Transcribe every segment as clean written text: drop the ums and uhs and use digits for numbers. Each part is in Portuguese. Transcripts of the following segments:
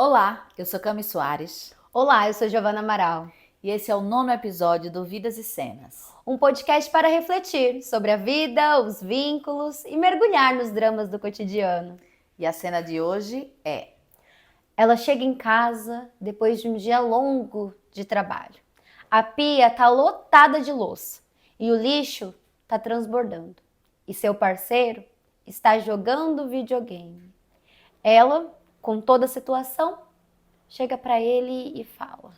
Olá, eu sou Cami Soares Olá, eu sou Giovana Amaral, e esse é o 9º episódio do Vidas e Cenas. um podcast para refletir sobre a vida, os vínculos e mergulhar nos dramas do cotidiano. E a cena de hoje é: Ela chega em casa depois de um dia longo de trabalho. A pia tá lotada de louça e o lixo tá transbordando. E seu parceiro está jogando videogame. Ela, com toda a situação, chega para ele e fala: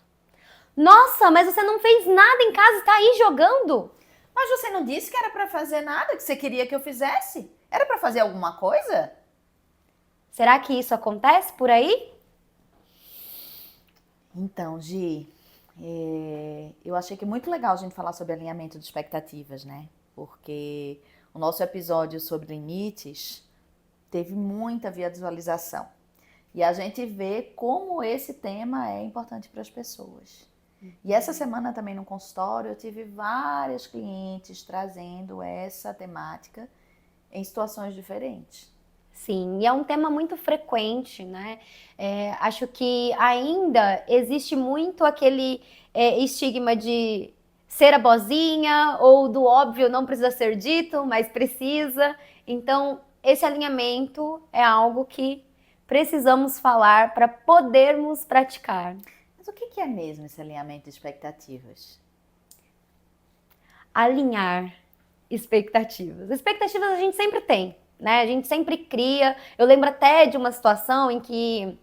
Nossa, mas você não fez nada em casa e tá aí jogando? Mas você não disse que era pra fazer nada, que você queria que eu fizesse? Era pra fazer alguma coisa? Será que isso acontece por aí? Então, Gi, eu achei que é muito legal a gente falar sobre alinhamento de expectativas, né? Porque o nosso episódio sobre limites teve muita visualização. E a gente vê como esse tema é importante para as pessoas. E essa semana também no consultório eu tive várias clientes trazendo essa temática em situações diferentes. Sim, e é um tema muito frequente, né? Acho que ainda existe muito aquele estigma de ser a bozinha ou do óbvio não precisa ser dito, mas precisa. Então, esse alinhamento é algo que precisamos falar para podermos praticar. Mas o que é mesmo esse alinhamento de expectativas? Alinhar expectativas. Expectativas a gente sempre tem, né? A gente sempre cria. Eu lembro até de uma situação em que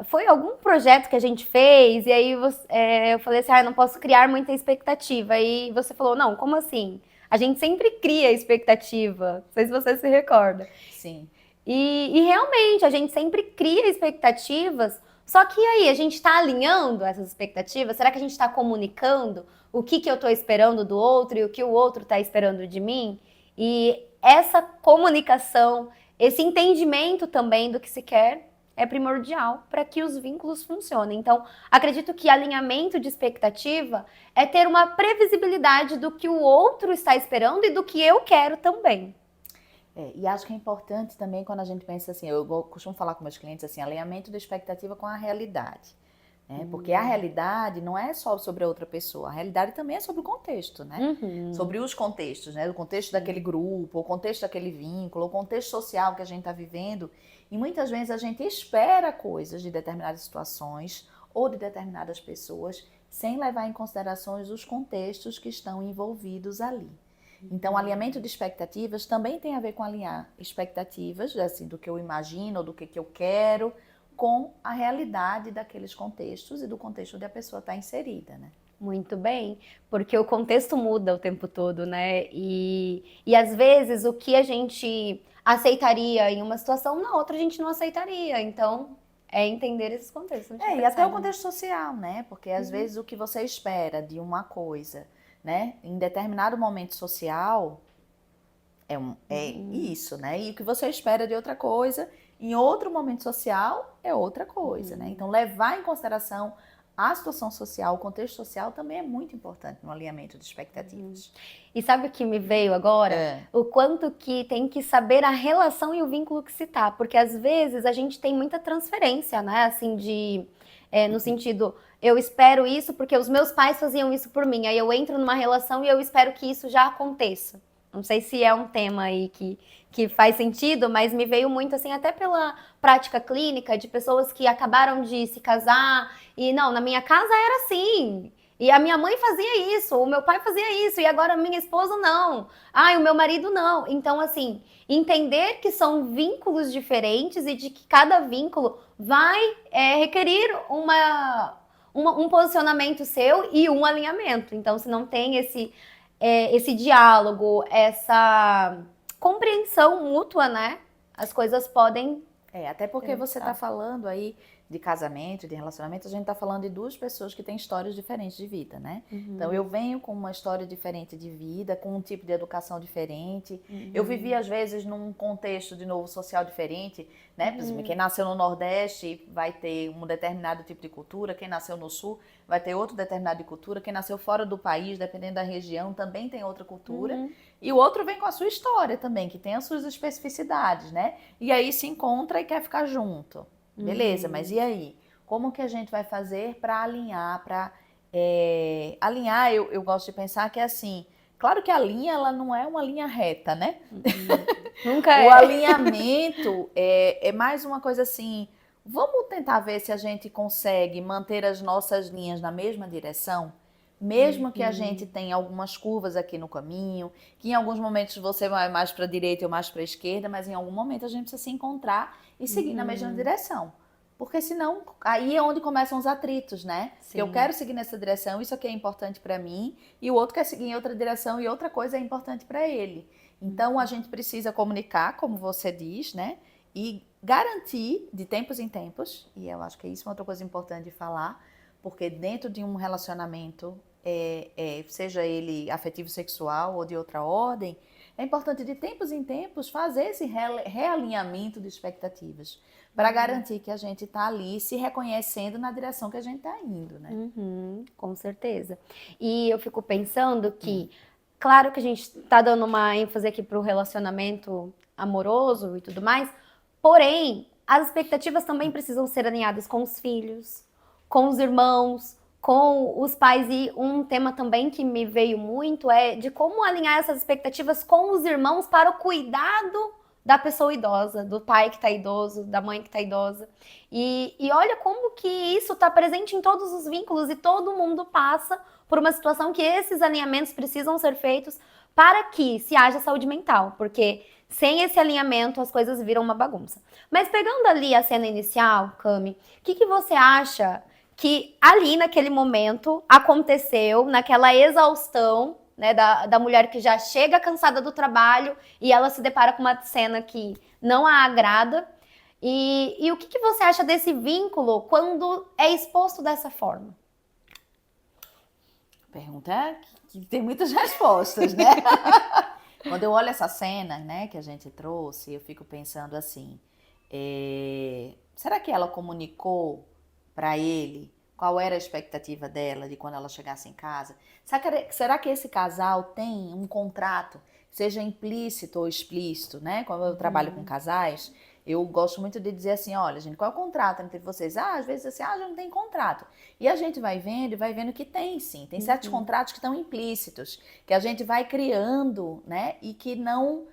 foi algum projeto que a gente fez e aí eu falei assim, eu não posso criar muita expectativa. E você falou, não, como assim? A gente sempre cria expectativa. Não sei se você se recorda. Sim. E realmente, a gente sempre cria expectativas, só que aí, a gente está alinhando essas expectativas? Será que a gente está comunicando o que eu estou esperando do outro e o que o outro está esperando de mim? E essa comunicação, esse entendimento também do que se quer é primordial para que os vínculos funcionem. Então, acredito que alinhamento de expectativa é ter uma previsibilidade do que o outro está esperando e do que eu quero também. E acho que é importante também quando a gente pensa assim, eu costumo falar com meus clientes assim, alinhamento da expectativa com a realidade. Né? Porque a realidade não é só sobre a outra pessoa, a realidade também é sobre o contexto, né? Sobre os contextos, né? O contexto daquele grupo, o contexto daquele vínculo, o contexto social que a gente está vivendo. E muitas vezes a gente espera coisas de determinadas situações ou de determinadas pessoas sem levar em considerações os contextos que estão envolvidos ali. Então, alinhamento de expectativas também tem a ver com alinhar expectativas, assim, do que eu imagino, do que eu quero, com a realidade daqueles contextos e do contexto onde a pessoa está inserida, né? Muito bem, porque o contexto muda o tempo todo, né? E às vezes o que a gente aceitaria em uma situação, na outra a gente não aceitaria. Então, é entender esses contextos. E até o contexto social, né? Porque às vezes o que você espera de uma coisa, né? Em determinado momento social é isso, né? E o que você espera de outra coisa em outro momento social é outra coisa, né? Então levar em consideração a situação social, o contexto social também é muito importante no alinhamento de expectativas. E sabe o que me veio agora? O quanto que tem que saber a relação e o vínculo que se tá. Porque às vezes a gente tem muita transferência, né? Assim, no sentido, eu espero isso porque os meus pais faziam isso por mim. Aí eu entro numa relação e eu espero que isso já aconteça. Não sei se é um tema aí que faz sentido, mas me veio muito assim, até pela prática clínica de pessoas que acabaram de se casar e não, na minha casa era assim. E a minha mãe fazia isso, o meu pai fazia isso, e agora a minha esposa não. Ah, o meu marido não. Então, assim, entender que são vínculos diferentes e de que cada vínculo vai requerir um posicionamento seu e um alinhamento. Então, se não tem esse diálogo, essa compreensão mútua, né? As coisas podem... Até porque você está falando aí de casamento, de relacionamento, a gente está falando de duas pessoas que têm histórias diferentes de vida, né? Então eu venho com uma história diferente de vida, com um tipo de educação diferente. Eu vivi às vezes num contexto de novo social diferente, né? Por exemplo, quem nasceu no Nordeste vai ter um determinado tipo de cultura, quem nasceu no Sul vai ter outro determinado de cultura, quem nasceu fora do país, dependendo da região, também tem outra cultura. E o outro vem com a sua história também, que tem as suas especificidades, né? E aí se encontra e quer ficar junto. Beleza, mas e aí? Como que a gente vai fazer para alinhar, alinhar, eu gosto de pensar que é assim, claro que a linha, ela não é uma linha reta, né? Nunca O é. alinhamento é mais uma coisa assim, vamos tentar ver se a gente consegue manter as nossas linhas na mesma direção, mesmo que a gente tenha algumas curvas aqui no caminho, que em alguns momentos você vai mais para a direita ou mais para a esquerda, mas em algum momento a gente precisa se encontrar e seguir na mesma direção. Porque senão, aí é onde começam os atritos, né? Porque eu quero seguir nessa direção, isso aqui é importante para mim, e o outro quer seguir em outra direção e outra coisa é importante para ele. Então, a gente precisa comunicar, como você diz, né? E garantir de tempos em tempos, e eu acho que isso é outra coisa importante de falar, porque dentro de um relacionamento, seja ele afetivo sexual ou de outra ordem, é importante de tempos em tempos fazer esse realinhamento de expectativas, para garantir que a gente está ali se reconhecendo na direção que a gente está indo, né? Com certeza. E eu fico pensando que, claro que a gente está dando uma ênfase aqui para o relacionamento amoroso e tudo mais, porém, as expectativas também precisam ser alinhadas com os filhos, com os irmãos, com os pais. E um tema também que me veio muito é de como alinhar essas expectativas com os irmãos para o cuidado da pessoa idosa, do pai que está idoso, da mãe que está idosa. E olha como que isso está presente em todos os vínculos e todo mundo passa por uma situação que esses alinhamentos precisam ser feitos para que se haja saúde mental, porque sem esse alinhamento as coisas viram uma bagunça. Mas pegando ali a cena inicial, Cami, o que você acha que ali naquele momento aconteceu, naquela exaustão, né, da mulher que já chega cansada do trabalho e ela se depara com uma cena que não a agrada? E o que você acha desse vínculo quando é exposto dessa forma? Pergunta que tem muitas respostas, né? Quando eu olho essa cena, né, que a gente trouxe, eu fico pensando assim, será que ela comunicou para ele qual era a expectativa dela de quando ela chegasse em casa? Será que esse casal tem um contrato, seja implícito ou explícito, né? Quando eu trabalho com casais, eu gosto muito de dizer assim, olha, gente, qual é o contrato entre vocês? Às vezes assim, já não tem contrato. E a gente vai vendo que tem sim. Tem certos contratos que estão implícitos, que a gente vai criando, né? E que não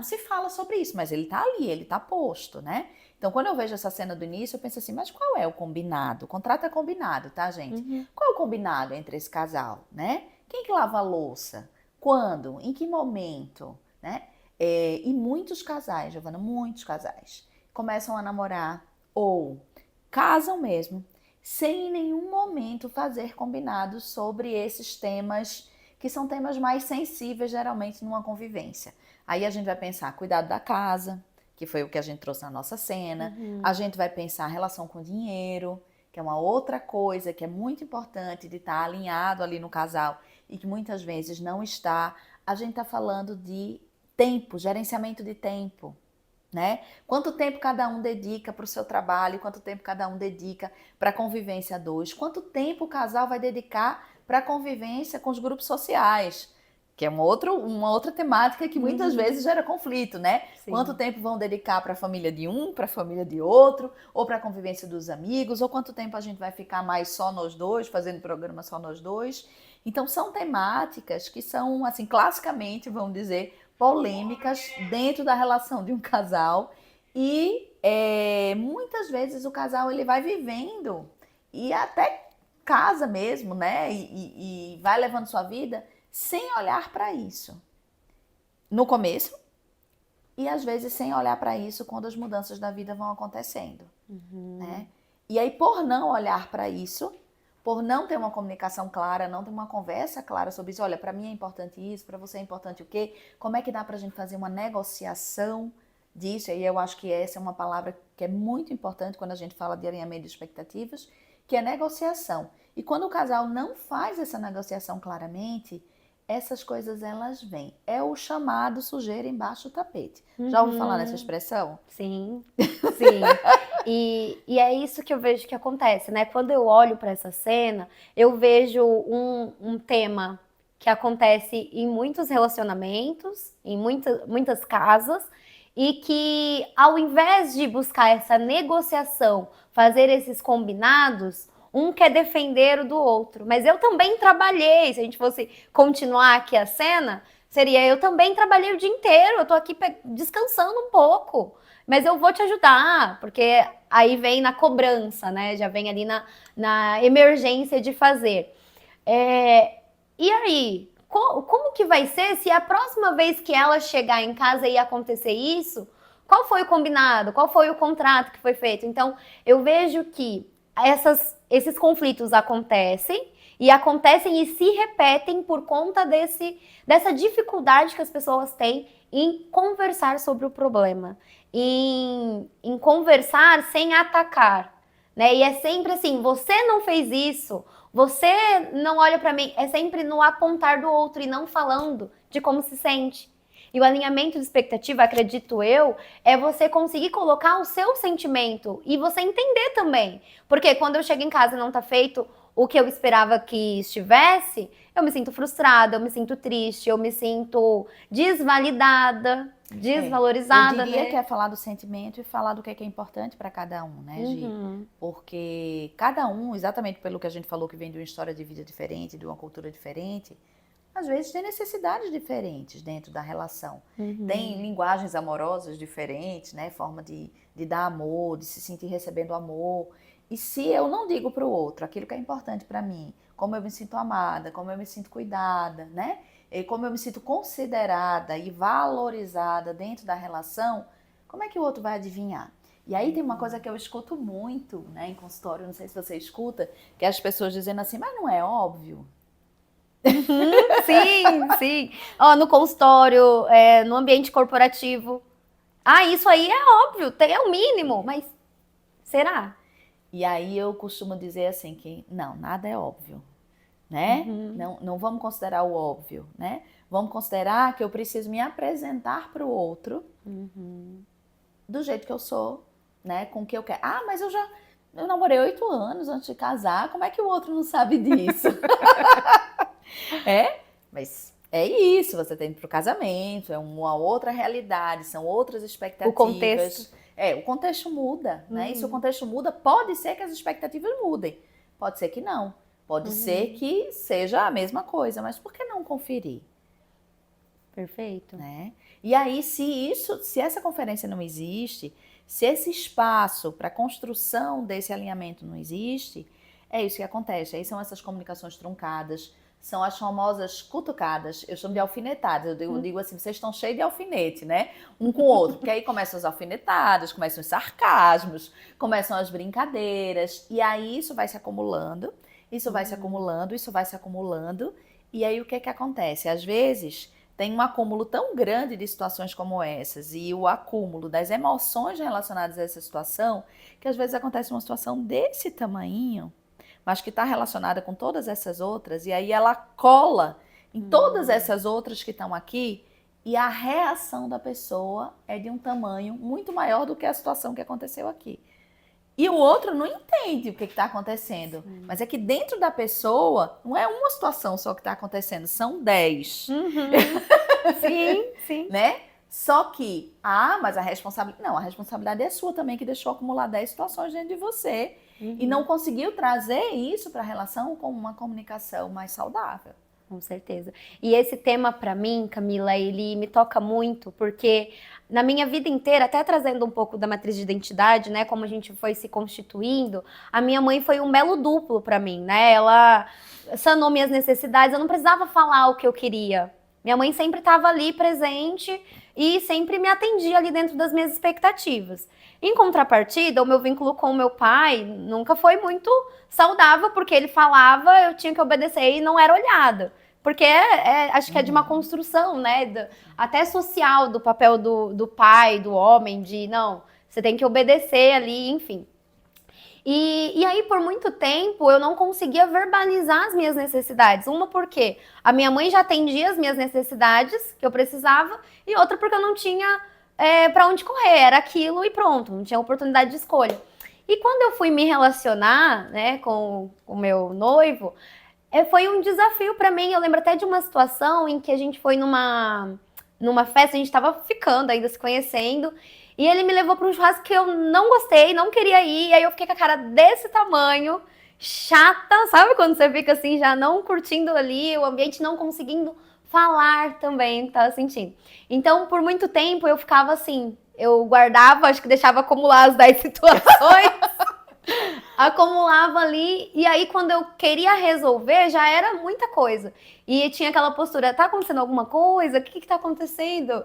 se fala sobre isso, mas ele tá ali, ele tá posto, né? Então, quando eu vejo essa cena do início, eu penso assim, mas qual é o combinado? O contrato é combinado, tá, gente? Qual é o combinado entre esse casal, né? Quem que lava a louça? Quando? Em que momento? Né? E muitos casais, Giovana, muitos casais, começam a namorar ou casam mesmo, sem em nenhum momento fazer combinados sobre esses temas, que são temas mais sensíveis, geralmente, numa convivência. Aí a gente vai pensar cuidado da casa, que foi o que a gente trouxe na nossa cena. A gente vai pensar relação com dinheiro, que é uma outra coisa que é muito importante de estar alinhado ali no casal e que muitas vezes não está. A gente está falando de tempo, gerenciamento de tempo, né? Quanto tempo cada um dedica para o seu trabalho, quanto tempo cada um dedica para a convivência a dois, quanto tempo o casal vai dedicar para a convivência com os grupos sociais, que é uma outra temática que muitas vezes gera conflito, né? Sim. Quanto tempo vão dedicar para a família de um, para a família de outro, ou para a convivência dos amigos, ou quanto tempo a gente vai ficar mais só nós dois, fazendo programa só nós dois. Então, são temáticas que são, assim, classicamente, vamos dizer, polêmicas dentro da relação de um casal e muitas vezes o casal ele vai vivendo e até casa mesmo, né? E vai levando sua vida sem olhar para isso no começo e às vezes sem olhar para isso quando as mudanças da vida vão acontecendo, né? E aí por não olhar para isso, por não ter uma comunicação clara, não ter uma conversa clara sobre isso, olha, para mim é importante isso, para você é importante o quê? Como é que dá para a gente fazer uma negociação disso? E eu acho que essa é uma palavra que é muito importante quando a gente fala de alinhamento de expectativas, que é negociação. E quando o casal não faz essa negociação claramente, essas coisas elas vêm. É o chamado sujeira embaixo do tapete. Já ouviu falar nessa expressão? Sim, sim. E é isso que eu vejo que acontece, né? Quando eu olho para essa cena, eu vejo um tema que acontece em muitos relacionamentos, em muitas casas, e que ao invés de buscar essa negociação, fazer esses combinados, um quer defender o do outro. Mas eu também trabalhei, se a gente fosse continuar aqui a cena, seria eu também trabalhei o dia inteiro, eu tô aqui descansando um pouco, mas eu vou te ajudar, porque aí vem na cobrança, né? Já vem ali na emergência de fazer. E aí, como que vai ser se a próxima vez que ela chegar em casa e acontecer isso, qual foi o combinado? Qual foi o contrato que foi feito? Então, eu vejo que esses conflitos acontecem e se repetem por conta dessa dificuldade que as pessoas têm em conversar sobre o problema, em conversar sem atacar, né? E é sempre assim, você não fez isso, você não olha para mim, é sempre no apontar do outro e não falando de como se sente. E o alinhamento de expectativa, acredito eu, é você conseguir colocar o seu sentimento e você entender também. Porque quando eu chego em casa e não tá feito o que eu esperava que estivesse, eu me sinto frustrada, eu me sinto triste, eu me sinto desvalidada, desvalorizada. Eu diria que é falar do sentimento e falar do que é importante para cada um, né, Gi? Porque cada um, exatamente pelo que a gente falou, que vem de uma história de vida diferente, de uma cultura diferente, às vezes tem necessidades diferentes dentro da relação. Tem linguagens amorosas diferentes, né? Forma de dar amor, de se sentir recebendo amor. E se eu não digo para o outro aquilo que é importante para mim, como eu me sinto amada, como eu me sinto cuidada, né? E como eu me sinto considerada e valorizada dentro da relação, como é que o outro vai adivinhar? E aí tem uma coisa que eu escuto muito, né, em consultório, não sei se você escuta, que é as pessoas dizendo assim, mas não é óbvio? Sim, sim. Ó, no consultório, no ambiente corporativo. Ah, isso aí é óbvio, é o mínimo, mas será? E aí eu costumo dizer assim que não, nada é óbvio, né? Não vamos considerar o óbvio, né? Vamos considerar que eu preciso me apresentar para o outro do jeito que eu sou, né? Com o que eu quero. Ah, mas eu namorei 8 anos antes de casar, como é que o outro não sabe disso? Mas é isso, você tem para o casamento, é uma outra realidade, são outras expectativas. O contexto. O contexto muda, né? E se o contexto muda, pode ser que as expectativas mudem, pode ser que não, pode ser que seja a mesma coisa, mas por que não conferir? Perfeito. Né? E aí, se essa conferência não existe, se esse espaço para construção desse alinhamento não existe, é isso que acontece. Aí são essas comunicações truncadas, são as famosas cutucadas, eu chamo de alfinetadas, eu digo assim, vocês estão cheios de alfinete, né? Um com o outro, porque aí começam as alfinetadas, começam os sarcasmos, começam as brincadeiras, e aí isso vai se acumulando, isso vai se acumulando, isso vai se acumulando, e aí o que acontece? Às vezes tem um acúmulo tão grande de situações como essas, e o acúmulo das emoções relacionadas a essa situação, que às vezes acontece uma situação desse tamanhinho, mas que está relacionada com todas essas outras, e aí ela cola em todas essas outras que estão aqui, e a reação da pessoa é de um tamanho muito maior do que a situação que aconteceu aqui. E o outro não entende o que está acontecendo, mas é que dentro da pessoa não é uma situação só que está acontecendo, são 10. Sim, sim. Né? Só que, mas a responsabilidade é sua também, que deixou acumular 10 situações dentro de você. E não conseguiu trazer isso para a relação com uma comunicação mais saudável. Com certeza. E esse tema, para mim, Camila, ele me toca muito, porque na minha vida inteira, até trazendo um pouco da matriz de identidade, né, como a gente foi se constituindo, a minha mãe foi um belo duplo para mim, né? Ela sanou minhas necessidades, eu não precisava falar o que eu queria. Minha mãe sempre estava ali presente e sempre me atendia ali dentro das minhas expectativas. Em contrapartida, o meu vínculo com o meu pai nunca foi muito saudável, porque ele falava, eu tinha que obedecer e não era olhada. Porque acho que é de uma construção, né? Até social, do papel do pai, do homem, de não, você tem que obedecer ali, enfim. E aí, por muito tempo, eu não conseguia verbalizar as minhas necessidades. Uma porque a minha mãe já atendia as minhas necessidades que eu precisava, e outra porque eu não tinha para onde correr. Era aquilo e pronto, não tinha oportunidade de escolha. E quando eu fui me relacionar, né, com o meu noivo, foi um desafio para mim. Eu lembro até de uma situação em que a gente foi numa festa, a gente tava ficando, ainda se conhecendo, e ele me levou pra um churrasco que eu não gostei, não queria ir, e aí eu fiquei com a cara desse tamanho, chata, sabe quando você fica assim, já não curtindo ali o ambiente, não conseguindo falar também o que tava sentindo. Então, por muito tempo, eu ficava assim, eu guardava, acho que deixava acumular as 10 situações, acumulava ali, e aí quando eu queria resolver, já era muita coisa. E tinha aquela postura, tá acontecendo alguma coisa? O que tá acontecendo?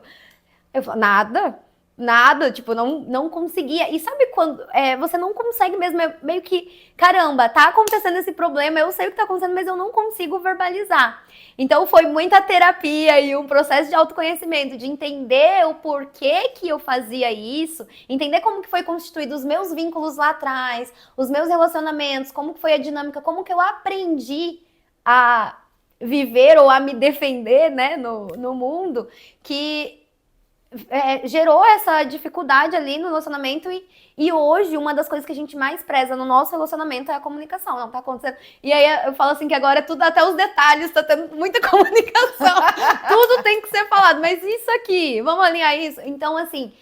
Eu falo, nada, tipo, não conseguia. E sabe quando você não consegue mesmo, é meio que, caramba, tá acontecendo esse problema, eu sei o que tá acontecendo, mas eu não consigo verbalizar. Então foi muita terapia e um processo de autoconhecimento, de entender o porquê que eu fazia isso, entender como que foi constituído os meus vínculos lá atrás, os meus relacionamentos, como que foi a dinâmica, como que eu aprendi a viver ou a me defender, né, no mundo, que gerou essa dificuldade ali no relacionamento e hoje uma das coisas que a gente mais preza no nosso relacionamento é a comunicação, não tá acontecendo. E aí eu falo assim que agora é tudo, até os detalhes, tá tendo muita comunicação, tudo tem que ser falado, mas isso aqui, vamos alinhar isso? Então, assim,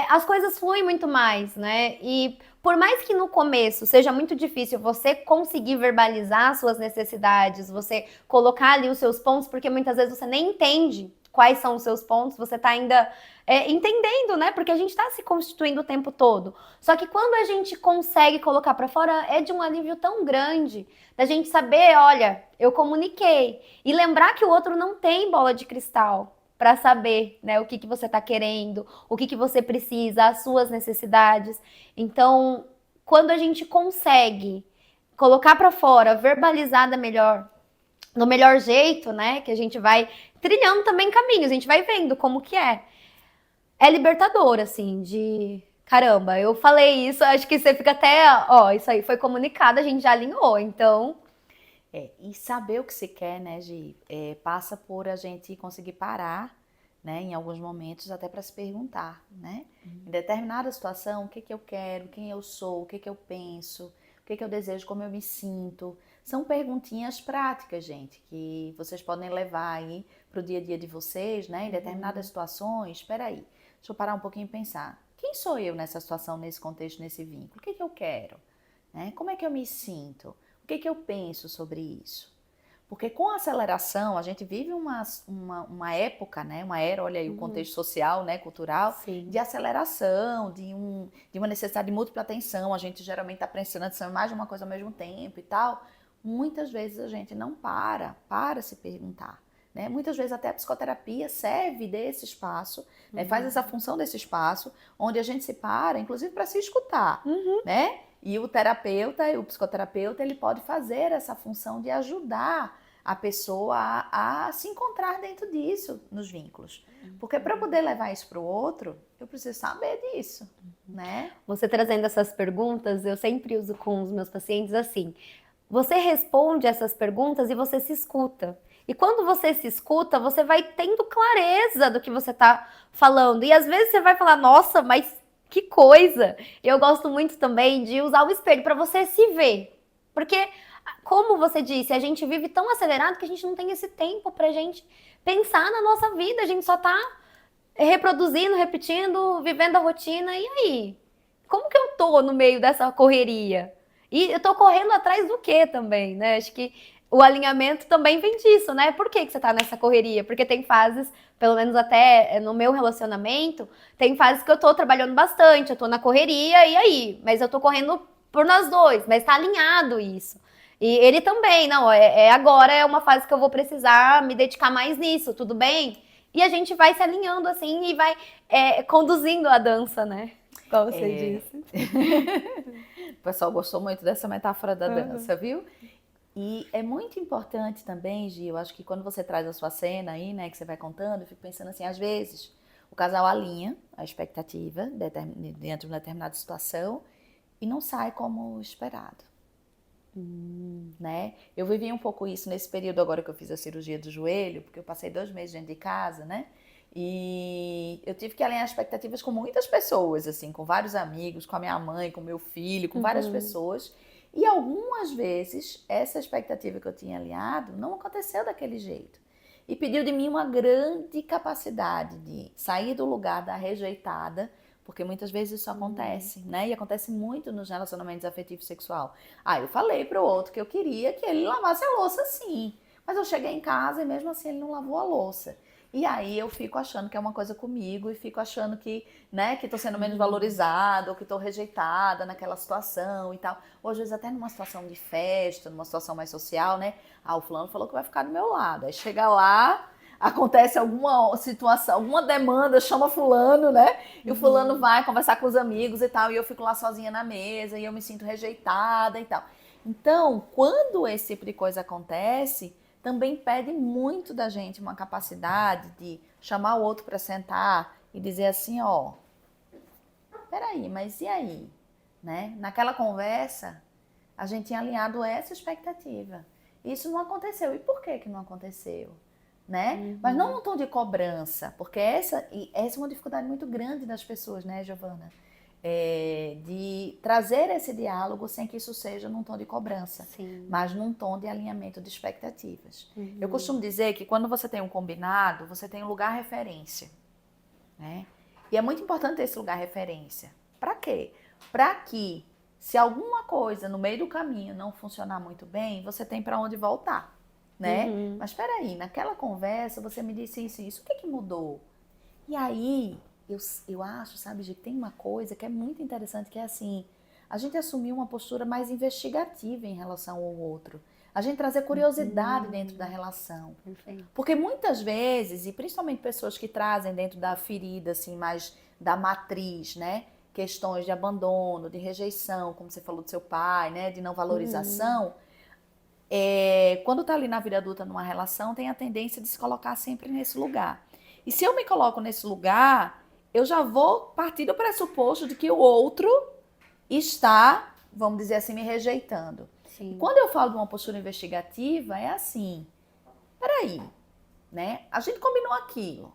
as coisas fluem muito mais, né? E por mais que no começo seja muito difícil você conseguir verbalizar suas necessidades, você colocar ali os seus pontos, porque muitas vezes você nem entende quais são os seus pontos, você tá ainda entendendo, né? Porque a gente tá se constituindo o tempo todo. Só que quando a gente consegue colocar pra fora, é de um alívio tão grande, da gente saber, olha, eu comuniquei. E lembrar que o outro não tem bola de cristal pra saber, né, o que você tá querendo, o que você precisa, as suas necessidades. Então, quando a gente consegue colocar pra fora, verbalizar no melhor jeito, né, que a gente vai trilhando também caminhos, a gente vai vendo como que é. É libertador, assim, de caramba, eu falei isso, acho que você fica até, ó, isso aí foi comunicado, a gente já alinhou, então... E saber o que se quer, né, Gi, passa por a gente conseguir parar, né, em alguns momentos até para se perguntar, né? Em determinada situação, o que que eu quero, quem eu sou, o que que eu penso, o que que eu desejo, como eu me sinto. São perguntinhas práticas, gente, que vocês podem levar aí para o dia a dia de vocês, né? Em determinadas situações, espera aí, deixa eu parar um pouquinho e pensar. Quem sou eu nessa situação, nesse contexto, nesse vínculo? O que que eu quero? Né? Como é que eu me sinto? O que que eu penso sobre isso? Porque com a aceleração, a gente vive uma época, né? Uma era, olha aí o contexto social, né? Cultural, Sim. de aceleração, de uma necessidade de múltipla atenção. A gente geralmente está prestando atenção em mais de uma coisa ao mesmo tempo e tal. Muitas vezes a gente não para se perguntar. Né? Muitas vezes até a psicoterapia serve desse espaço, né? Faz essa função desse espaço, onde a gente se para, inclusive para se escutar, né? E o terapeuta, o psicoterapeuta, ele pode fazer essa função de ajudar a pessoa a se encontrar dentro disso, nos vínculos. Porque para eu poder levar isso para o outro, eu preciso saber disso, né? Você trazendo essas perguntas, eu sempre uso com os meus pacientes assim, você responde essas perguntas e você se escuta. E quando você se escuta, você vai tendo clareza do que você tá falando. E às vezes você vai falar, nossa, mas que coisa! Eu gosto muito também de usar o espelho para você se ver. Porque, como você disse, a gente vive tão acelerado que a gente não tem esse tempo pra gente pensar na nossa vida. A gente só tá reproduzindo, repetindo, vivendo a rotina. E aí? Como que eu tô no meio dessa correria? E eu tô correndo atrás do quê também, né? Acho que o alinhamento também vem disso, né? Por que você tá nessa correria? Porque tem fases, pelo menos até no meu relacionamento, tem fases que eu tô trabalhando bastante, eu tô na correria, e aí? Mas eu tô correndo por nós dois, mas tá alinhado isso. E ele também, não, agora é uma fase que eu vou precisar me dedicar mais nisso, tudo bem? E a gente vai se alinhando assim e vai conduzindo a dança, né? Como você disse. O pessoal gostou muito dessa metáfora da dança, viu? E é muito importante também, Gi, eu acho que quando você traz a sua cena aí, né, que você vai contando, eu fico pensando assim, às vezes o casal alinha a expectativa dentro de uma determinada situação e não sai como esperado. Né? Eu vivi um pouco isso nesse período agora que eu fiz a cirurgia do joelho, porque eu passei 2 meses dentro de casa, né? E eu tive que alinhar expectativas com muitas pessoas, assim, com vários amigos, com a minha mãe, com meu filho, com várias pessoas. E algumas vezes essa expectativa que eu tinha alinhado não aconteceu daquele jeito. e pediu de mim uma grande capacidade de sair do lugar da rejeitada, porque muitas vezes isso acontece, né? E acontece muito nos relacionamentos afetivos sexual. Eu falei pro outro que eu queria que ele lavasse a louça sim, mas eu cheguei em casa e mesmo assim ele não lavou a louça. E aí eu fico achando que é uma coisa comigo e fico achando que, né, que tô sendo menos valorizada ou que tô rejeitada naquela situação e tal. Ou às vezes até numa situação de festa, numa situação mais social, né? O fulano falou que vai ficar do meu lado. Aí chega lá, acontece alguma situação, alguma demanda, chama fulano, né? E o fulano vai conversar com os amigos e tal, e eu fico lá sozinha na mesa e eu me sinto rejeitada e tal. Então, quando esse tipo de coisa acontece, também pede muito da gente uma capacidade de chamar o outro para sentar e dizer assim, ó, peraí, mas e aí? Né? Naquela conversa, a gente tinha alinhado essa expectativa. Isso não aconteceu. E por que não aconteceu? Né? Mas não num tom de cobrança, porque essa é uma dificuldade muito grande das pessoas, né, Giovana? De trazer esse diálogo sem que isso seja num tom de cobrança, mas num tom de alinhamento de expectativas. Eu costumo dizer que quando você tem um combinado, você tem um lugar referência, né? E é muito importante esse lugar referência. Para quê? Para que, se alguma coisa no meio do caminho não funcionar muito bem, você tem para onde voltar, né? Mas espera aí, naquela conversa você me disse isso, o que mudou? E aí eu acho, sabe, que tem uma coisa que é muito interessante, que é assim, a gente assumir uma postura mais investigativa em relação ao outro. A gente trazer curiosidade dentro da relação. Perfeito. Porque muitas vezes, e principalmente pessoas que trazem dentro da ferida, assim, mais da matriz, né? Questões de abandono, de rejeição, como você falou do seu pai, né? De não valorização. Quando tá ali na vida adulta, numa relação, tem a tendência de se colocar sempre nesse lugar. E se eu me coloco nesse lugar, eu já vou partir do pressuposto de que o outro está, vamos dizer assim, me rejeitando. Sim. E quando eu falo de uma postura investigativa, é assim, peraí, né? A gente combinou aquilo.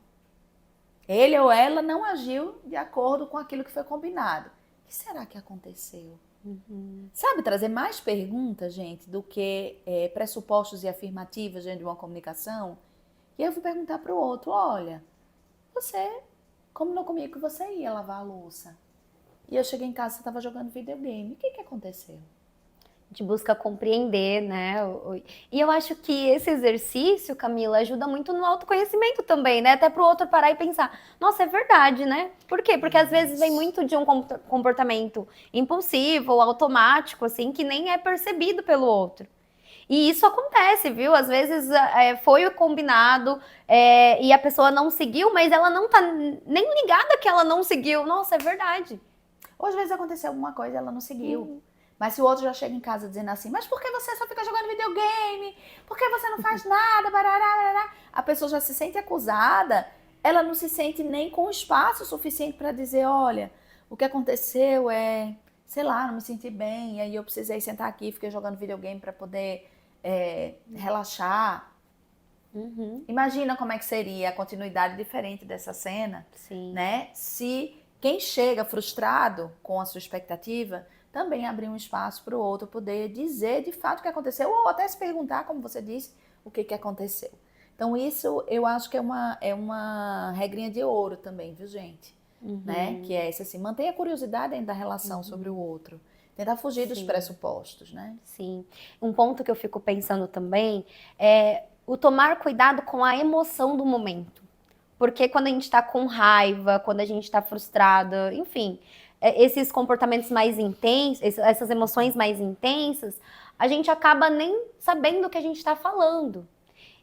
Ele ou ela não agiu de acordo com aquilo que foi combinado. O que será que aconteceu? Sabe, trazer mais perguntas, gente, do que pressupostos e afirmativas dentro de uma comunicação. E eu vou perguntar para o outro, olha, você combinou comigo que você ia lavar a louça. E eu cheguei em casa e você estava jogando videogame. O que aconteceu? A gente busca compreender, né? E eu acho que esse exercício, Camila, ajuda muito no autoconhecimento também, né? Até pro outro parar e pensar, nossa, é verdade, né? Por quê? Porque às vezes vem muito de um comportamento impulsivo ou automático, assim, que nem é percebido pelo outro. E isso acontece, viu? Às vezes foi o combinado e a pessoa não seguiu, mas ela não tá nem ligada que ela não seguiu. Nossa, é verdade. Ou às vezes aconteceu alguma coisa e ela não seguiu. Mas se o outro já chega em casa dizendo assim, mas por que você só fica jogando videogame? Por que você não faz nada? Barará, barará. A pessoa já se sente acusada, ela não se sente nem com espaço suficiente para dizer, olha, o que aconteceu sei lá, não me senti bem, e aí eu precisei sentar aqui e fiquei jogando videogame para poder relaxar. Imagina como é que seria a continuidade diferente dessa cena, né? Se quem chega frustrado com a sua expectativa também abrir um espaço para o outro poder dizer de fato o que aconteceu, ou até se perguntar, como você disse, o que aconteceu. Então isso eu acho que é uma regrinha de ouro também, viu, gente? Né? Que é esse assim, mantenha a curiosidade dentro da relação sobre o outro. Tentar fugir dos pressupostos, né? Sim. Um ponto que eu fico pensando também é o tomar cuidado com a emoção do momento. Porque quando a gente tá com raiva, quando a gente tá frustrada, enfim, esses comportamentos mais intensos, essas emoções mais intensas, a gente acaba nem sabendo o que a gente tá falando.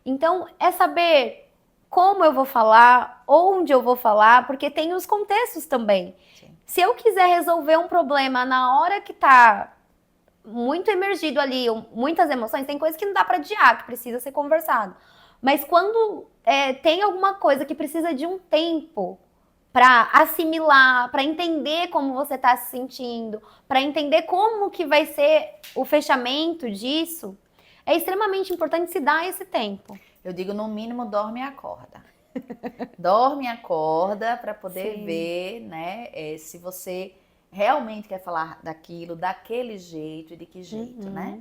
Então, é saber como eu vou falar, onde eu vou falar, porque tem os contextos também. Sim. Se eu quiser resolver um problema na hora que tá muito emergido ali, muitas emoções, tem coisa que não dá para adiar, que precisa ser conversado. Mas quando tem alguma coisa que precisa de um tempo para assimilar, para entender como você está se sentindo, para entender como que vai ser o fechamento disso, é extremamente importante se dar esse tempo. Eu digo, no mínimo, dorme e acorda. Dorme e acorda para poder ver, né, se você realmente quer falar daquilo, daquele jeito e de que jeito, né?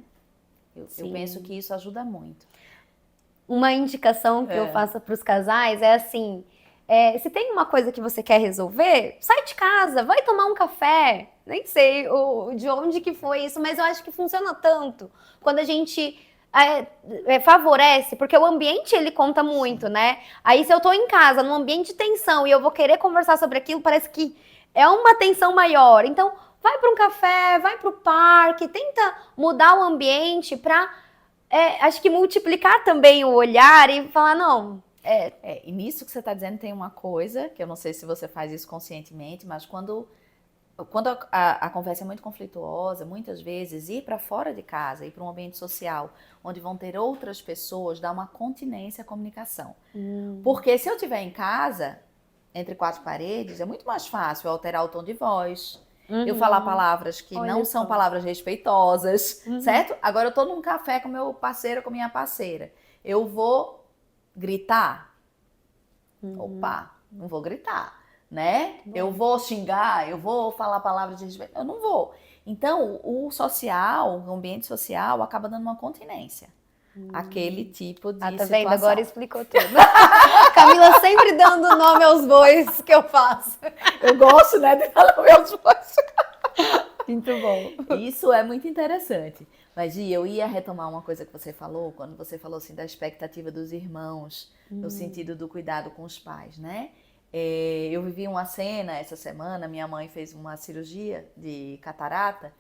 Eu penso que isso ajuda muito. uma indicação que eu faço para os casais é assim, se tem uma coisa que você quer resolver, sai de casa, vai tomar um café. Nem sei de onde que foi isso, mas eu acho que funciona tanto. Quando a gente favorece, porque o ambiente ele conta muito, né? Aí se eu tô em casa, num ambiente de tensão, e eu vou querer conversar sobre aquilo, parece que é uma tensão maior. Então, vai para um café, vai para o parque, tenta mudar o ambiente para, acho que multiplicar também o olhar e falar, não... E nisso que você está dizendo tem uma coisa, que eu não sei se você faz isso conscientemente, mas quando a conversa é muito conflituosa, muitas vezes ir para fora de casa, ir para um ambiente social, onde vão ter outras pessoas, dá uma continência à comunicação. Porque se eu estiver em casa, entre quatro paredes, é muito mais fácil eu alterar o tom de voz, eu falar palavras que não são palavras respeitosas, certo? Agora eu estou num café com meu parceiro, com minha parceira. Eu vou gritar? Opa, não vou gritar, né? Eu vou xingar, eu vou falar palavras de respeito, eu não vou. Então, o social, o ambiente social acaba dando uma continência. Aquele tipo de tá situação. vendo? Agora explicou tudo. Camila sempre dando nome aos bois que eu faço. Eu gosto, né, de falar meus bois. Muito bom. Isso é muito interessante. Mas, Gi, eu ia retomar uma coisa que você falou, quando você falou assim da expectativa dos irmãos, no sentido do cuidado com os pais, né? Eu vivi uma cena essa semana, minha mãe fez uma cirurgia de catarata,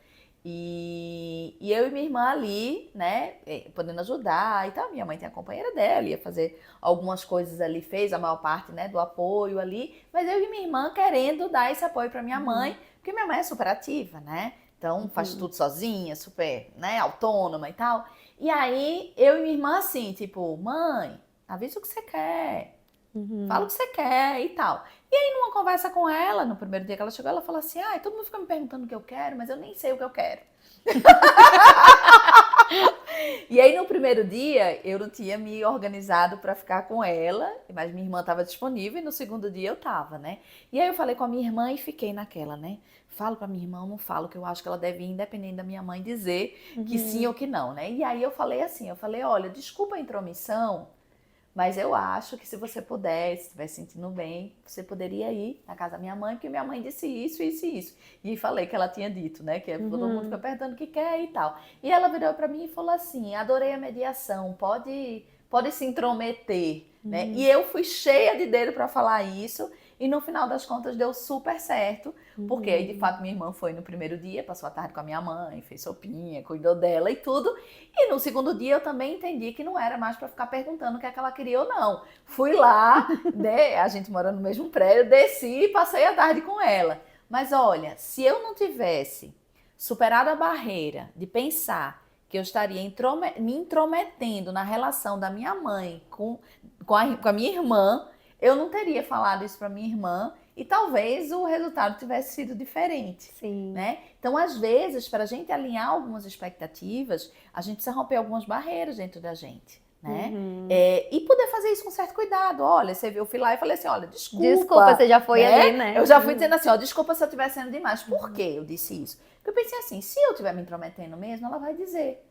e eu e minha irmã ali, né, podendo ajudar e tal. Minha mãe tem a companheira dela, ia fazer algumas coisas ali, fez a maior parte, né, do apoio ali, mas eu e minha irmã querendo dar esse apoio para minha mãe, porque minha mãe é super ativa, né? Então faz tudo sozinha, super, né, autônoma e tal. E aí eu e minha irmã assim, tipo, mãe, avisa o que você quer, fala o que você quer e tal. E aí numa conversa com ela, no primeiro dia que ela chegou, ela falou assim, todo mundo fica me perguntando o que eu quero, mas eu nem sei o que eu quero. E aí no primeiro dia eu não tinha me organizado para ficar com ela, mas minha irmã estava disponível e no segundo dia eu tava, né? E aí eu falei com a minha irmã e fiquei naquela, né? Falo para minha irmã ou não falo, que eu acho que ela deve ir independente da minha mãe dizer que sim ou que não, né? E aí eu falei assim, olha, desculpa a intromissão, mas eu acho que se você puder, se estiver se sentindo bem, você poderia ir na casa da minha mãe, porque minha mãe disse isso, isso e isso. E falei que ela tinha dito, né? Que todo mundo fica perguntando o que quer e tal. E ela virou pra mim e falou assim, adorei a mediação, pode se intrometer, né? E eu fui cheia de dedo pra falar isso. E no final das contas deu super certo, porque aí de fato minha irmã foi no primeiro dia, passou a tarde com a minha mãe, fez sopinha, cuidou dela e tudo. E no segundo dia eu também entendi que não era mais para ficar perguntando o que é que ela queria ou não. Fui lá, né, a gente mora no mesmo prédio, desci e passei a tarde com ela. Mas olha, se eu não tivesse superado a barreira de pensar que eu estaria me intrometendo na relação da minha mãe com a minha irmã, eu não teria falado isso para minha irmã e talvez o resultado tivesse sido diferente. Sim. Né? Então, às vezes, para a gente alinhar algumas expectativas, a gente precisa romper algumas barreiras dentro da gente. Né? E poder fazer isso com certo cuidado. Olha, você viu, eu fui lá e falei assim, olha, desculpa. Você já foi ali, né? Eu já fui dizendo assim, desculpa se eu estiver sendo demais. Por que eu disse isso? Porque eu pensei assim, se eu estiver me intrometendo mesmo, ela vai dizer.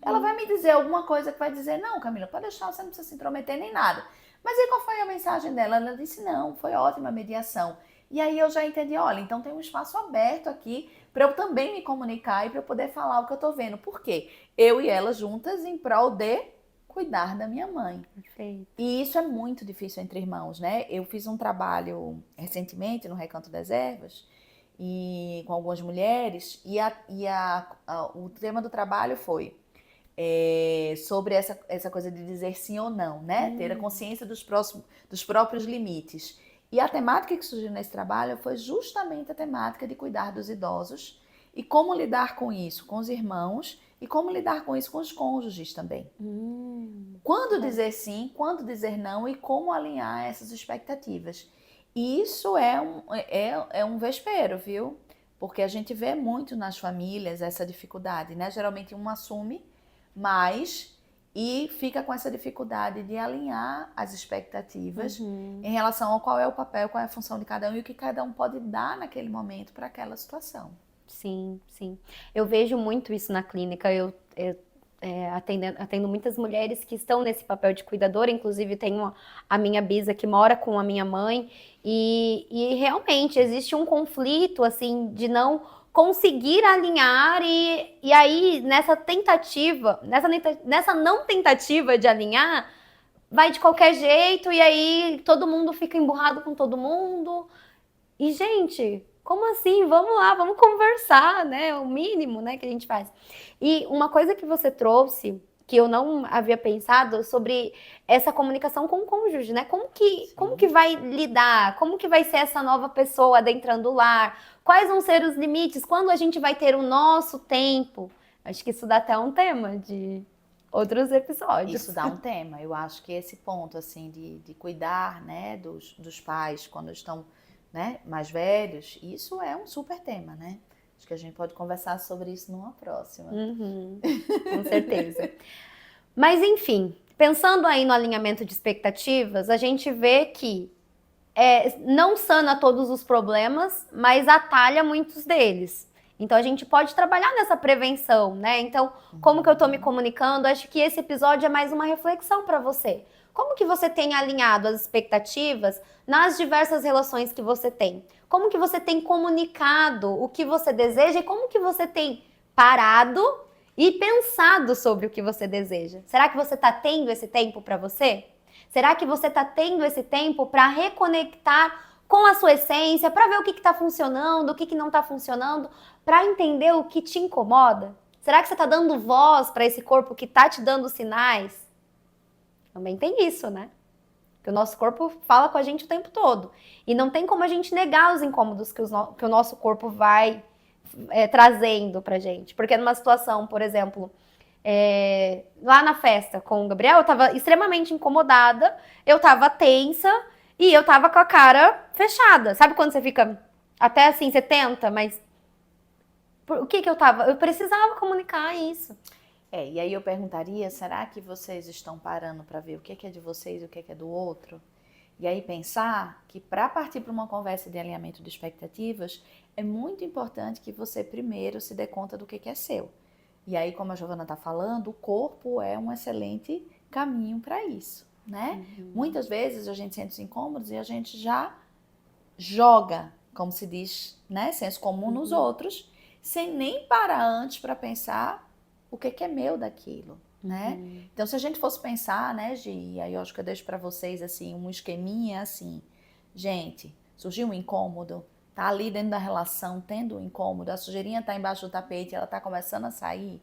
Ela vai me dizer alguma coisa que vai dizer, não, Camila, pode deixar, você não precisa se intrometer nem nada. Mas aí qual foi a mensagem dela? Ela disse, não, foi ótima a mediação. E aí eu já entendi, olha, então tem um espaço aberto aqui para eu também me comunicar e para eu poder falar o que eu tô vendo. Por quê? Eu e ela juntas em prol de cuidar da minha mãe. Perfeito. E isso é muito difícil entre irmãos, né? Eu fiz um trabalho recentemente no Recanto das Ervas e com algumas mulheres e o tema do trabalho foi sobre essa coisa de dizer sim ou não, né? Ter a consciência dos próprios limites. E a temática que surgiu nesse trabalho foi justamente a temática de cuidar dos idosos e como lidar com isso com os irmãos e como lidar com isso com os cônjuges também. Quando dizer sim, quando dizer não e como alinhar essas expectativas. E isso é um vespeiro, viu? Porque a gente vê muito nas famílias essa dificuldade, né? Geralmente um assume mais e fica com essa dificuldade de alinhar as expectativas em relação ao qual é o papel, qual é a função de cada um e o que cada um pode dar naquele momento para aquela situação. Sim, sim. Eu vejo muito isso na clínica. Eu atendo muitas mulheres que estão nesse papel de cuidadora, inclusive tenho a minha bisa que mora com a minha mãe, e realmente existe um conflito, assim, de não conseguir alinhar, e aí nessa não tentativa de alinhar, vai de qualquer jeito, e aí todo mundo fica emburrado com todo mundo, e gente, como assim? Vamos lá, vamos conversar, né? O mínimo, né, que a gente faz. E uma coisa que você trouxe, que eu não havia pensado, sobre essa comunicação com o cônjuge, né? Como que vai lidar? Como que vai ser essa nova pessoa adentrando o lar? Quais vão ser os limites? Quando a gente vai ter o nosso tempo? Acho que isso dá até um tema de outros episódios. Isso dá um tema. Eu acho que esse ponto, assim, de cuidar, né, dos pais quando estão, né, mais velhos, isso é um super tema, né? Acho que a gente pode conversar sobre isso numa próxima. Com certeza. Mas enfim, pensando aí no alinhamento de expectativas, a gente vê que não sana todos os problemas, mas atalha muitos deles. Então a gente pode trabalhar nessa prevenção, né? Então, como que eu tô me comunicando? Acho que esse episódio é mais uma reflexão para você. Como que você tem alinhado as expectativas nas diversas relações que você tem? Como que você tem comunicado o que você deseja e como que você tem parado e pensado sobre o que você deseja? Será que você está tendo esse tempo para você? Será que você está tendo esse tempo para reconectar com a sua essência, para ver o que está funcionando, o que não está funcionando, para entender o que te incomoda? Será que você está dando voz para esse corpo que está te dando sinais? Também tem isso, né? Que o nosso corpo fala com a gente o tempo todo. E não tem como a gente negar os incômodos que o nosso corpo vai trazendo pra gente. Porque numa situação, por exemplo, lá na festa com o Gabriel, eu tava extremamente incomodada, eu tava tensa e eu tava com a cara fechada. Sabe quando você fica até assim, você tenta, mas o que eu tava? Eu precisava comunicar isso. E aí eu perguntaria, será que vocês estão parando para ver o que é de vocês e o que é do outro? E aí pensar que para partir para uma conversa de alinhamento de expectativas, é muito importante que você primeiro se dê conta do que é seu. E aí, como a Giovana está falando, o corpo é um excelente caminho para isso, né? Muitas vezes a gente sente os incômodos e a gente já joga, como se diz, né, senso comum nos outros, sem nem parar antes para pensar o que é meu daquilo, né? Então, se a gente fosse pensar, né, Gi, aí eu acho que eu deixo para vocês, assim, um esqueminha, assim, gente, surgiu um incômodo, tá ali dentro da relação, tendo um incômodo, a sujeirinha tá embaixo do tapete, ela tá começando a sair,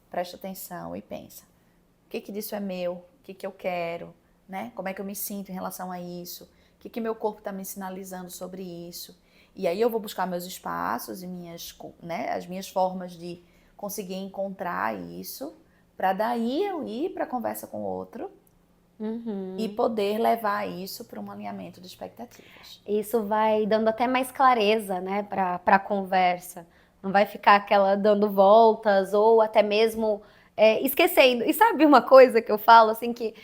presta atenção e pensa, o que disso é meu, o que eu quero, né? Como é que eu me sinto em relação a isso, o que meu corpo tá me sinalizando sobre isso. E aí eu vou buscar meus espaços e as minhas formas de conseguir encontrar isso, para daí eu ir para a conversa com o outro e poder levar isso para um alinhamento de expectativas. Isso vai dando até mais clareza, né, para a conversa. Não vai ficar aquela dando voltas ou até mesmo esquecendo. E sabe uma coisa que eu falo, assim, que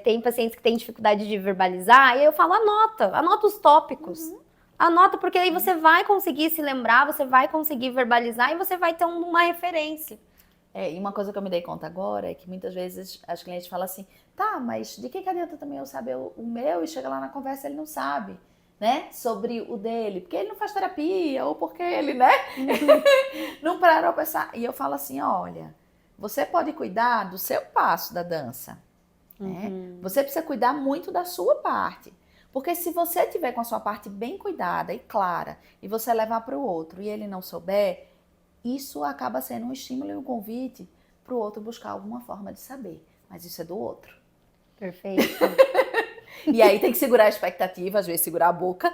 tem pacientes que têm dificuldade de verbalizar, e eu falo, anota os tópicos. Anota, porque aí você vai conseguir se lembrar, você vai conseguir verbalizar e você vai ter uma referência. E uma coisa que eu me dei conta agora é que muitas vezes as clientes falam assim, tá, mas de que adianta também eu saber o meu e chega lá na conversa ele não sabe, né, sobre o dele, porque ele não faz terapia ou porque ele, né, não parou pra pensar. E eu falo assim, olha, você pode cuidar do seu passo da dança, né? Você precisa cuidar muito da sua parte. Porque se você tiver com a sua parte bem cuidada e clara, e você levar para o outro e ele não souber, isso acaba sendo um estímulo e um convite para o outro buscar alguma forma de saber. Mas isso é do outro. Perfeito. E aí tem que segurar a expectativa, às vezes segurar a boca,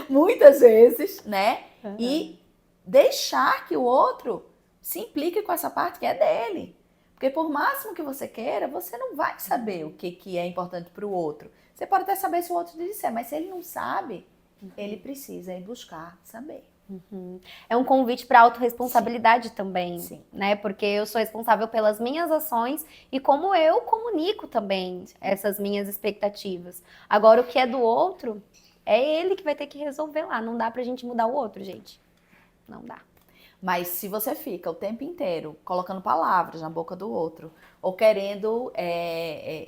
muitas vezes, né? E deixar que o outro se implique com essa parte que é dele. Porque por máximo que você queira, você não vai saber o que é importante para o outro. Você pode até saber se o outro disser, mas se ele não sabe, ele precisa ir buscar saber. É um convite para autorresponsabilidade também, Sim. Né? Porque eu sou responsável pelas minhas ações e como eu comunico também essas minhas expectativas. Agora, o que é do outro, é ele que vai ter que resolver lá. Não dá pra gente mudar o outro, gente. Não dá. Mas se você fica o tempo inteiro colocando palavras na boca do outro, ou querendo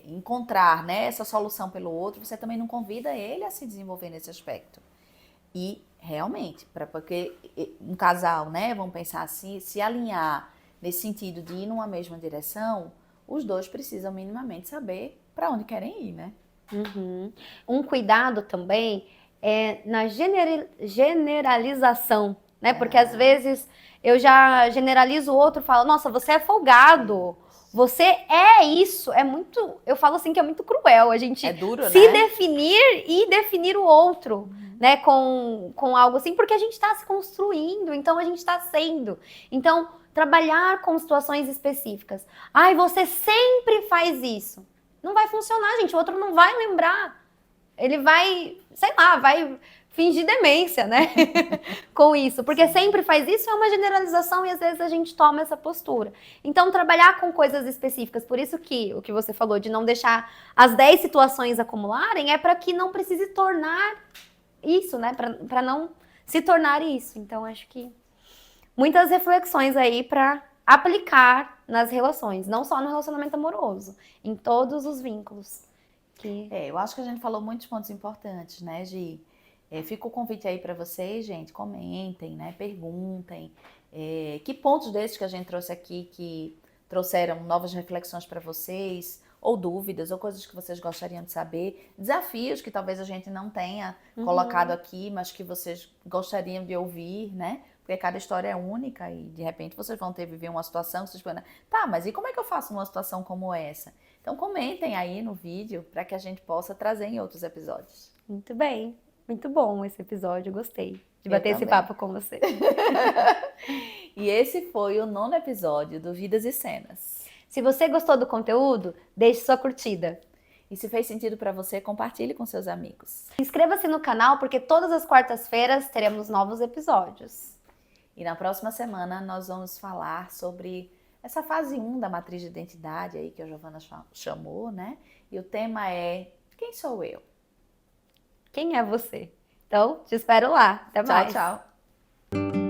encontrar, né, essa solução pelo outro, você também não convida ele a se desenvolver nesse aspecto. E realmente, porque um casal, né, vamos pensar assim, se alinhar nesse sentido de ir numa mesma direção, os dois precisam minimamente saber para onde querem ir, né? Uhum. Um cuidado também é na generalização, né? Porque às vezes eu já generalizo o outro e falo, nossa, você é folgado, você é isso. É muito, eu falo assim que é muito cruel a gente duro, se né? definir e definir o outro, né? Com algo assim, porque a gente está se construindo, então a gente está sendo. Então, trabalhar com situações específicas. Ai, você sempre faz isso. Não vai funcionar, gente. O outro não vai lembrar. Ele vai, sei lá, vai fingir demência, né? Com isso. Porque sempre faz isso, é uma generalização e às vezes a gente toma essa postura. Então, trabalhar com coisas específicas. Por isso que o que você falou de não deixar as 10 situações acumularem é para que não precise tornar isso, né? Para não se tornar isso. Então, acho que muitas reflexões aí para aplicar nas relações, não só no relacionamento amoroso, em todos os vínculos. Eu acho que a gente falou muitos pontos importantes, né, Gi? Fica o convite aí para vocês, gente, comentem, né, perguntem. Que pontos desses que a gente trouxe aqui que trouxeram novas reflexões para vocês, ou dúvidas, ou coisas que vocês gostariam de saber, desafios que talvez a gente não tenha colocado aqui, mas que vocês gostariam de ouvir, né? Porque cada história é única e de repente vocês vão ter que viver uma situação que vocês pensam, tá, mas e como é que eu faço numa situação como essa? Então comentem aí no vídeo para que a gente possa trazer em outros episódios. Muito bem, muito bom esse episódio, gostei de bater esse papo com você. E esse foi o 9º episódio do Vidas e Cenas. Se você gostou do conteúdo, deixe sua curtida. E se fez sentido para você, compartilhe com seus amigos. Inscreva-se no canal porque todas as quartas-feiras teremos novos episódios. E na próxima semana nós vamos falar sobre essa fase 1 da matriz de identidade aí que a Giovana chamou, né? E o tema é: quem sou eu? Quem é você? Então, te espero lá. Até mais. Tchau, tchau.